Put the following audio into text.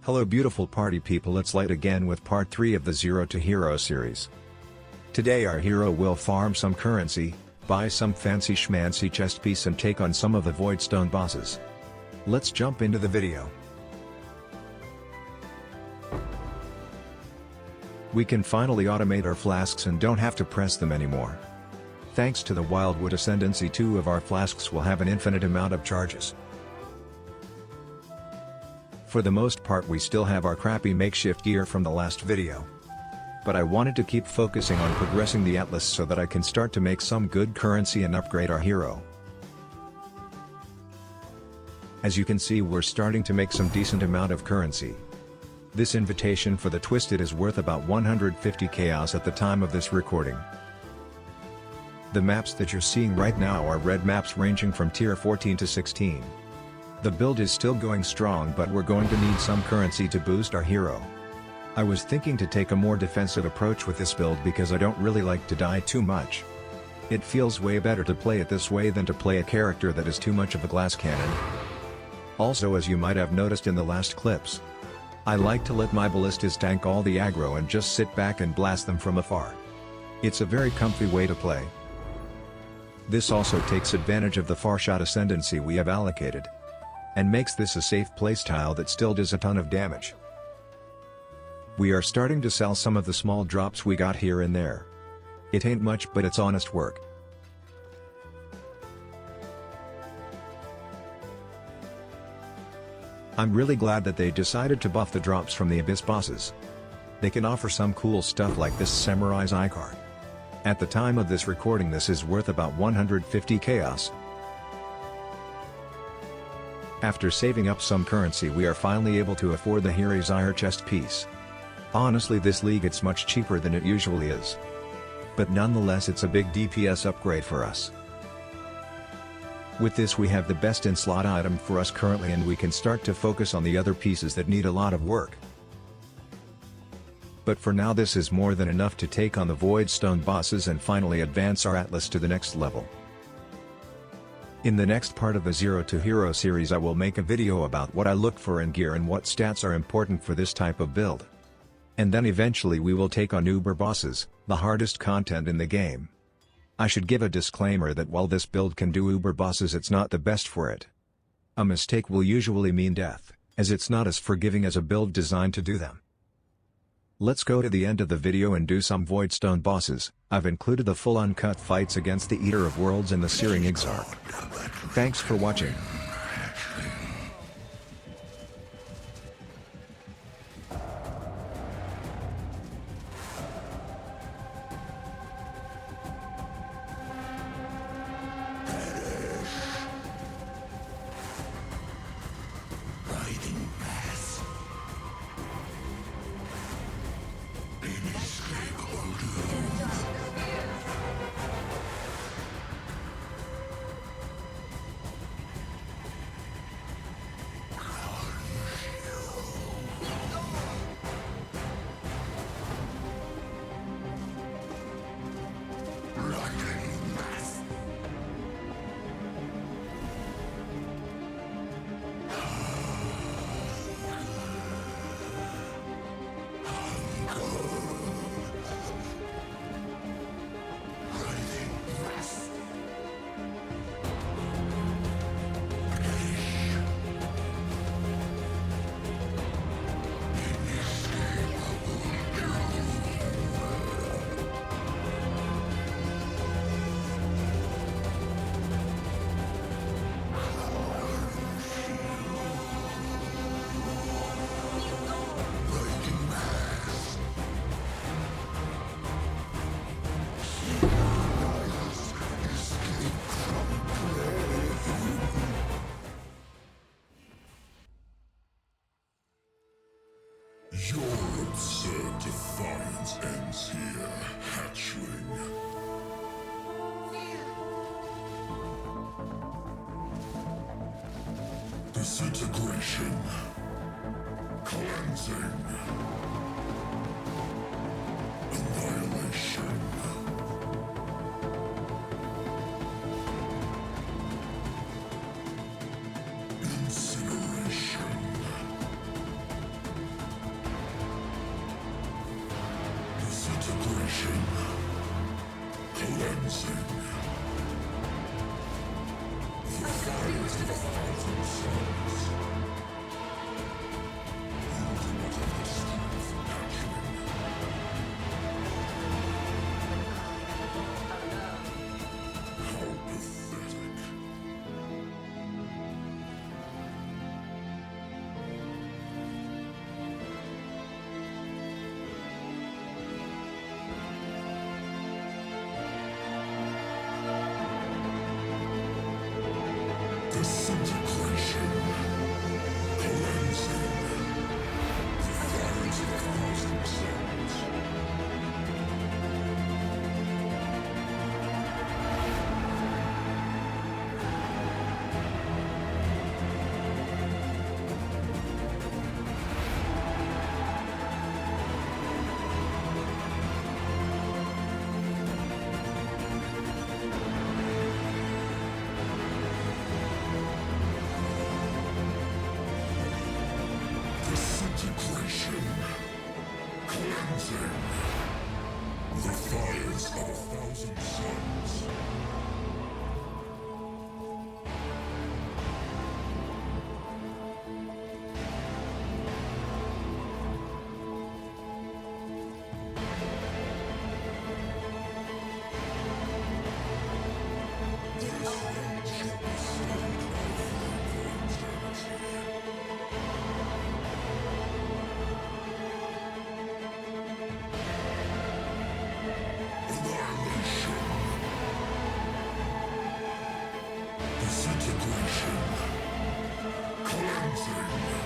Hello beautiful party people, it's Light again with part 3 of the Zero to Hero series. Today our hero will farm some currency, buy some fancy schmancy chest piece and take on some of the Voidstone bosses. Let's jump into the video. We can finally automate our flasks and don't have to press them anymore. Thanks to the Wildwood Ascendancy, 2 of our flasks will have an infinite amount of charges. For the most part we still have our crappy makeshift gear from the last video. But I wanted to keep focusing on progressing the Atlas so that I can start to make some good currency and upgrade our hero. As you can see, we're starting to make some decent amount of currency. This invitation for the Twisted is worth about 150 chaos at the time of this recording. The maps that you're seeing right now are red maps ranging from tier 14 to 16. The build is still going strong, but we're going to need some currency to boost our hero. I was thinking to take a more defensive approach with this build because I don't really like to die too much. It feels way better to play it this way than to play a character that is too much of a glass cannon. Also, as you might have noticed in the last clips, I like to let my ballistas tank all the aggro and just sit back and blast them from afar. It's a very comfy way to play. This also takes advantage of the far shot ascendancy we have allocated, and makes this a safe playstyle that still does a ton of damage. We are starting to sell some of the small drops we got here and there. It ain't much, but it's honest work. I'm really glad that they decided to buff the drops from the Abyss bosses. They can offer some cool stuff like this Samurai's Icar. At the time of this recording this is worth about 150 chaos. After saving up some currency we are finally able to afford the Hero's Ire chest piece. Honestly, this league it's much cheaper than it usually is. But nonetheless it's a big DPS upgrade for us. With this we have the best in slot item for us currently, and we can start to focus on the other pieces that need a lot of work. But for now this is more than enough to take on the Voidstone bosses and finally advance our Atlas to the next level. In the next part of the Zero to Hero series I will make a video about what I look for in gear and what stats are important for this type of build. And then eventually we will take on Uber bosses, the hardest content in the game. I should give a disclaimer that while this build can do Uber bosses, it's not the best for it. A mistake will usually mean death, as it's not as forgiving as a build designed to do them. Let's go to the end of the video and do some Voidstone bosses. I've included the full uncut fights against the Eater of Worlds and the Searing Exarch. Thanks for watching. Your absurd defiance ends here, hatchling. Disintegration. Cleansing. Annihilation. Incineration. Disintegration. Cleansing. The fires of a thousand suns. You do not have the strength, hatchling. How pathetic. Disintegration. Cleansing. The fires of a thousand suns. Disintegration. Cleansing. The fires of a thousand suns. This rage shall be stayed for eternity. Annihilation. Disintegration. Cleansing.